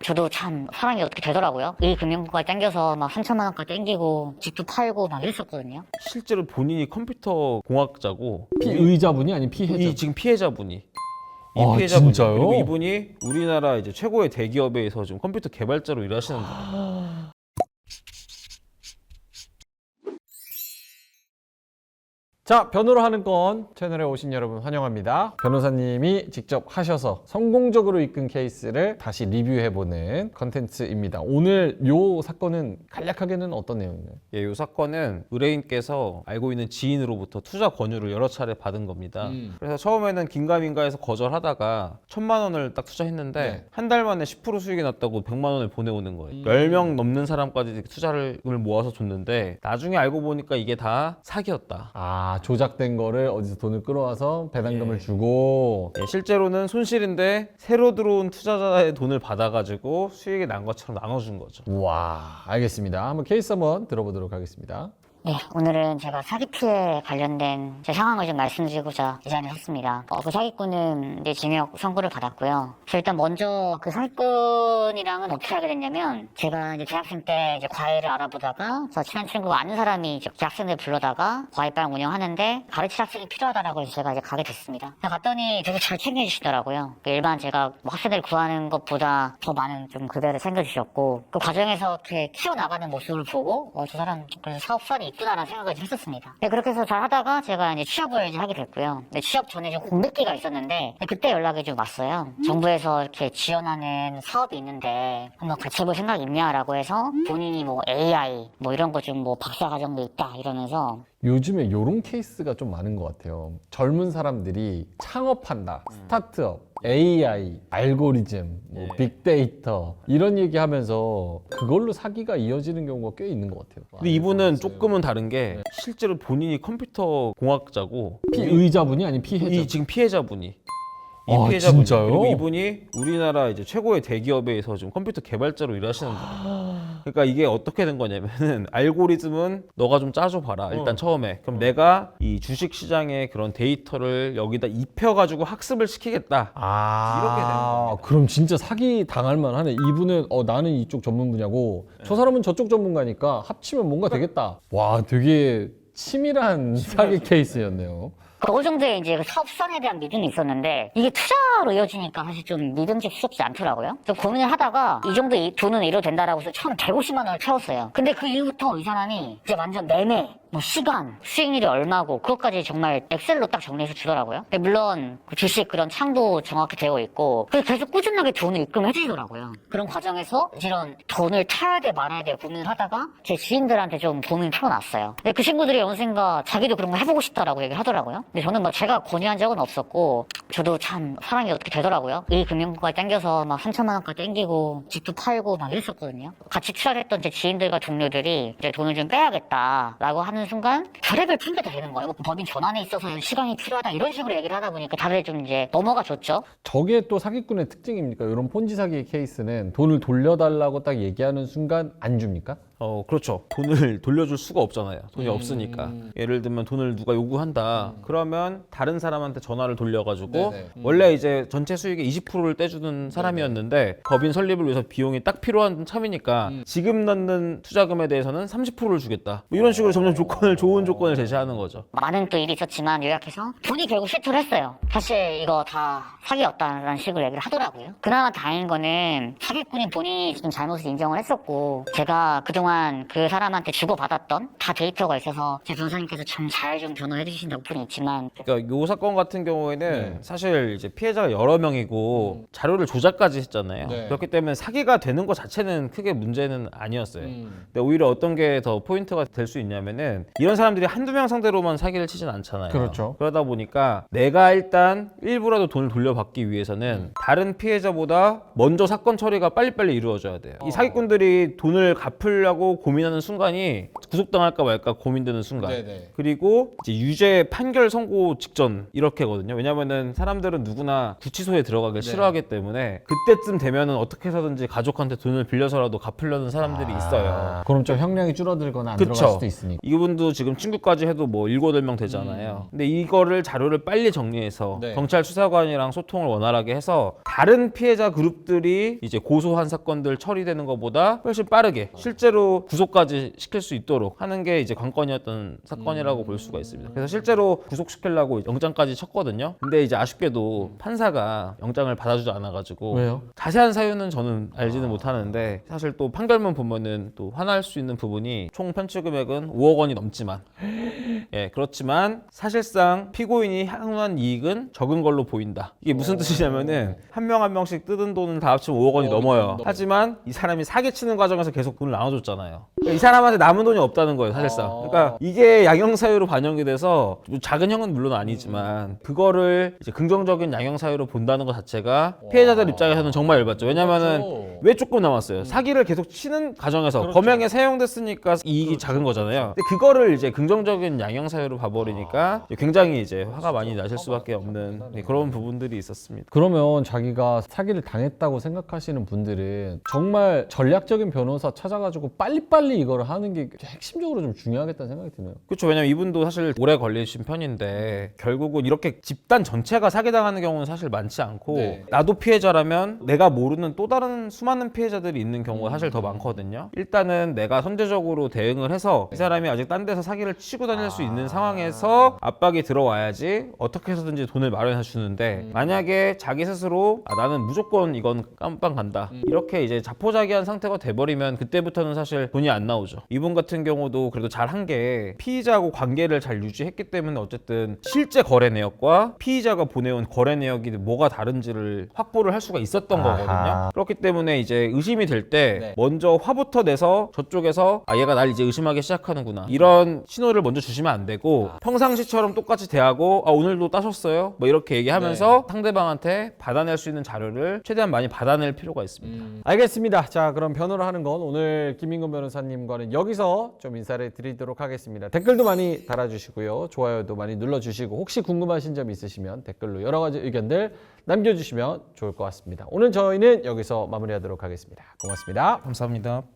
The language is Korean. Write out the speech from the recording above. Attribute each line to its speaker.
Speaker 1: 저도 참 사람이 어떻게 되더라고요. 이 금융권까지 땡겨서 막 3천만 원까지 땡기고 집도 팔고 막 이랬었거든요.
Speaker 2: 실제로 본인이 컴퓨터 공학자고
Speaker 3: 피의자분이 아닌 피해자.
Speaker 2: 이 지금 피해자분이 이
Speaker 3: 아,
Speaker 2: 피해자분이
Speaker 3: 진짜요?
Speaker 2: 그리고 이분이 우리나라 이제 최고의 대기업에서 지금 컴퓨터 개발자로 일하시는 분이에요.
Speaker 3: 자, 변호를 하는 건 채널에 오신 여러분 환영합니다. 변호사님이 직접 하셔서 성공적으로 이끈 케이스를 다시 리뷰해보는 컨텐츠입니다. 오늘 요 사건은 간략하게는 어떤 내용이나요?
Speaker 2: 예, 이 사건은 의뢰인께서 알고 있는 지인으로부터 투자 권유를 여러 차례 받은 겁니다. 그래서 처음에는 긴가민가해서 거절하다가 1,000만 원을 딱 투자했는데
Speaker 3: 네.
Speaker 2: 한 달 만에 10% 수익이 났다고 100만 원을 보내오는 거예요. 10명 넘는 사람까지 투자를 모아서 줬는데 나중에 알고 보니까 이게 다 사기였다.
Speaker 3: 아, 조작된 거를 어디서 돈을 끌어와서 배당금을 주고.
Speaker 2: 예, 실제로는 손실인데 새로 들어온 투자자의 돈을 받아가지고 수익이 난 것처럼 나눠준 거죠.
Speaker 3: 우와, 알겠습니다. 한번 케이스 한번 들어보도록 하겠습니다.
Speaker 1: 네, 오늘은 제가 사기 피해 관련된 제 상황을 좀 말씀드리고자 이 자리에 섰습니다. 그 사기꾼은 이제 징역 선고를 받았고요. 그래서 일단 먼저 그 사기꾼이랑은 어떻게 하게 됐냐면, 제가 이제 대학생 때 이제 과외를 알아보다가 저 친한 친구가 아는 사람이 이제 학생들 불러다가 과외반 운영하는데 가르칠 학생이 필요하다라고 해서 제가 이제 가게 됐습니다. 갔더니 되게 잘 챙겨주시더라고요. 일반 제가 뭐 학생들 구하는 것보다 더 많은 좀 급여를 챙겨주셨고, 그 과정에서 이렇게 키워나가는 모습을 보고 저 사람 그래서 사업성이 있구나라는 생각을 좀 했었습니다. 네, 그렇게 해서 잘 하다가 제가 이제 취업을 이제 하게 됐고요. 네, 취업 전에 좀 공백기가 있었는데 그때 연락이 좀 왔어요. 정부에서 이렇게 지원하는 사업이 있는데 한번 같이 해볼 생각 있냐라고 해서 본인이 뭐 AI 뭐 이런 거 좀 뭐 박사과정도 있다 이러면서.
Speaker 3: 요즘에 요런 케이스가 좀 많은 것 같아요. 젊은 사람들이 창업한다, 스타트업, AI, 알고리즘, 뭐 빅데이터 이런 얘기하면서 그걸로 사기가 이어지는 경우가 꽤 있는 것 같아요.
Speaker 2: 근데 이분은 조금은 다른 게 실제로 본인이 컴퓨터 공학자고
Speaker 3: 피의자분이 아닌 피해자.
Speaker 2: 이 지금 피해자분이
Speaker 3: 아,
Speaker 2: 피해자분이
Speaker 3: 진짜요?
Speaker 2: 그리고 이분이 우리나라 이제 최고의 대기업에서 지금 컴퓨터 개발자로 일하시는 분이에요. 그러니까 이게 어떻게 된 거냐면은 알고리즘은 너가 좀 짜줘 봐라 일단 처음에. 그럼 내가 이 주식 시장의 그런 데이터를 여기다 입혀가지고 학습을 시키겠다. 이렇게 되는 겁니다.
Speaker 3: 그럼 진짜 사기 당할 만하네. 이분은 나는 이쪽 전문 분야고 저 사람은 저쪽 전문가니까 합치면 뭔가 되겠다. 와, 되게 치밀한 사기 케이스였네요.
Speaker 1: 어느 정도의 이제 그 사업성에 대한 믿음이 있었는데 이게 투자로 이어지니까 사실 좀 믿음직스럽지 않더라고요. 그래서 고민을 하다가 이 정도 돈은 잃어도 된다라고 해서 처음 150만 원을 채웠어요. 근데 그 이후부터 이 사람이 이제 완전 매매, 뭐 시간, 수익률이 얼마고 그것까지 정말 엑셀로 딱 정리해서 주더라고요. 근데 물론 그 주식 그런 창도 정확히 되어 있고 그래서 계속 꾸준하게 돈을 입금해 주시더라고요. 그런 과정에서 이런 돈을 타야 돼 말아야 돼 고민을 하다가 제 지인들한테 좀 고민을 풀어놨어요. 근데 그 친구들이 언젠가 자기도 그런 거 해보고 싶다라고 얘기를 하더라고요. 근데 저는 뭐 제가 권유한 적은 없었고 저도 참 사람이 어떻게 되더라고요. 이 금융권까지 땡겨서 막 3천만 원까지 땡기고 집도 팔고 막 이랬었거든요. 같이 투자했던 제 지인들과 동료들이 이제 돈을 좀 빼야겠다라고 하는 순간 별의별 핑계도 되는 거예요. 뭐 법인 전환에 있어서 시간이 필요하다 이런 식으로 얘기를 하다 보니까 다들 좀 이제 넘어가 줬죠.
Speaker 3: 저게 또 사기꾼의 특징입니까? 이런 폰지 사기 케이스는 돈을 돌려달라고 딱 얘기하는 순간 안 줍니까?
Speaker 2: 그렇죠. 돈을 돌려줄 수가 없잖아요. 돈이 없으니까. 예를 들면 돈을 누가 요구한다. 그러면 다른 사람한테 전화를 돌려가지고
Speaker 3: 네네.
Speaker 2: 원래 이제 전체 수익의 20%를 떼주는 사람이었는데 법인 설립을 위해서 비용이 딱 필요한 참이니까 지금 넣는 투자금에 대해서는 30%를 주겠다. 뭐 이런 식으로 점점 좋은 조건을 제시하는 거죠.
Speaker 1: 많은 또 일이 있었지만 요약해서 돈이 결국 실토를 했어요. 사실 이거 다 사기였다라는 식으로 얘기를 하더라고요. 그나마 다행인 거는 사기꾼이 본인이 좀 잘못을 인정을 했었고 제가 그동안 그 사람한테 주고받았던 다 데이터가 있어서 제 변호사님께서 참 잘 좀 변호해 주신 덕분이 있지만
Speaker 2: 그러니까 요 사건 같은 경우에는
Speaker 3: 네.
Speaker 2: 사실 이제 피해자가 여러 명이고 자료를 조작까지 했잖아요.
Speaker 3: 네.
Speaker 2: 그렇기 때문에 사기가 되는 것 자체는 크게 문제는 아니었어요. 근데 오히려 어떤 게 더 포인트가 될 수 있냐면은 이런 사람들이 한두 명 상대로만 사기를 치진 않잖아요.
Speaker 3: 그렇죠.
Speaker 2: 그러다 보니까 내가 일단 일부라도 돈을 돌려받기 위해서는 다른 피해자보다 먼저 사건 처리가 빨리빨리 이루어져야 돼요. 이 사기꾼들이 돈을 갚으려고 피해자고 고민하는 순간이 구속당할까 말까 고민되는 순간.
Speaker 3: 네네.
Speaker 2: 그리고 이제 유죄 판결 선고 직전 이렇게거든요. 왜냐면은 사람들은 누구나 구치소에 들어가길 싫어하기 때문에 그때쯤 되면은 어떻게 해서든지 가족한테 돈을 빌려서라도 갚으려는 사람들이 있어요.
Speaker 3: 그럼 좀 형량이 줄어들거나 안
Speaker 2: 그쵸.
Speaker 3: 들어갈 수도 있으니까.
Speaker 2: 이분도 지금 친구까지 해도 뭐 7, 8명 되잖아요. 근데 이거를 자료를 빨리 정리해서
Speaker 3: 네.
Speaker 2: 경찰 수사관이랑 소통을 원활하게 해서 다른 피해자 그룹들이 이제 고소한 사건들 처리되는 것보다 훨씬 빠르게 실제로 구속까지 시킬 수 있도록 하는 게 이제 관건이었던 사건이라고 볼 수가 있습니다. 그래서 실제로 구속시키려고 영장까지 쳤거든요. 근데 이제 아쉽게도 판사가 영장을 받아주지 않아가지고
Speaker 3: 왜요?
Speaker 2: 자세한 사유는 저는 알지는 못하는데 사실 또 판결문 보면은 또 화날 수 있는 부분이 총 편취 금액은 5억 원이 넘지만 예 그렇지만 사실상 피고인이 향후한 이익은 적은 걸로 보인다. 이게 무슨 뜻이냐면은 한 명 한 명씩 뜯은 돈은 다 합치면 5억 원이 넘어요. 하지만 이 사람이 사기치는 과정에서 계속 돈을 나눠줬잖아요. 그러니까 이 사람한테 남은 돈이 없다는 거예요, 사실상. 그러니까 이게 양형 사유로 반영이 돼서 뭐 작은 형은 물론 아니지만 그거를 이제 긍정적인 양형 사유로 본다는 것 자체가 피해자들 입장에서는 정말 열받죠. 왜냐면은
Speaker 3: 그렇죠.
Speaker 2: 왜 조금 남았어요? 사기를 계속 치는 과정에서 범행에 사용됐으니까 이익이 작은 거잖아요. 근데 그거를 이제 긍정적인 양형 사유로 봐버리니까 굉장히 이제 화가 많이 나실 수밖에 없는 그런 부분들이 있었습니다.
Speaker 3: 그러면 자기가 사기를 당했다고 생각하시는 분들은 정말 전략적인 변호사 찾아가지고 빨리빨리 이걸 하는 게 핵심적으로 좀 중요하겠다는 생각이 드네요.
Speaker 2: 그렇죠. 왜냐면 이분도 사실 오래 걸리신 편인데 결국은 이렇게 집단 전체가 사기당하는 경우는 사실 많지 않고
Speaker 3: 네.
Speaker 2: 나도 피해자라면 내가 모르는 또 다른 수많은 피해자들이 있는 경우가 사실 더 많거든요. 일단은 내가 선제적으로 대응을 해서 이 사람이 아직 딴 데서 사기를 치고 다닐 수 있는 상황에서 압박이 들어와야지 어떻게 해서든지 돈을 마련해 주는데 만약에 자기 스스로 나는 무조건 이건 깜빵 간다 이렇게 이제 자포자기한 상태가 돼버리면 그때부터는 사실 돈이 안 나오죠. 이분 같은 경우도 그래도 잘한 게 피의자하고 관계를 잘 유지했기 때문에 어쨌든 실제 거래 내역과 피의자가 보내온 거래 내역이 뭐가 다른지를 확보를 할 수가 있었던 거거든요. 그렇기 때문에 이제 의심이 될 때 먼저 화부터 내서 저쪽에서 얘가 날 이제 의심하기 시작하는구나 이런 신호를 먼저 주시면 안 되고 평상시처럼 똑같이 대하고 오늘도 따셨어요? 뭐 이렇게 얘기하면서 상대방한테 받아낼 수 있는 자료를 최대한 많이 받아낼 필요가 있습니다.
Speaker 3: 알겠습니다. 자, 그럼 변호를 하는 건 오늘 김민근 변호사님과는 여기서 좀 인사를 드리도록 하겠습니다. 댓글도 많이 달아주시고요. 좋아요도 많이 눌러주시고 혹시 궁금하신 점 있으시면 댓글로 여러 가지 의견들 남겨주시면 좋을 것 같습니다. 오늘 저희는 여기서 마무리하도록 하겠습니다. 고맙습니다.
Speaker 2: 감사합니다.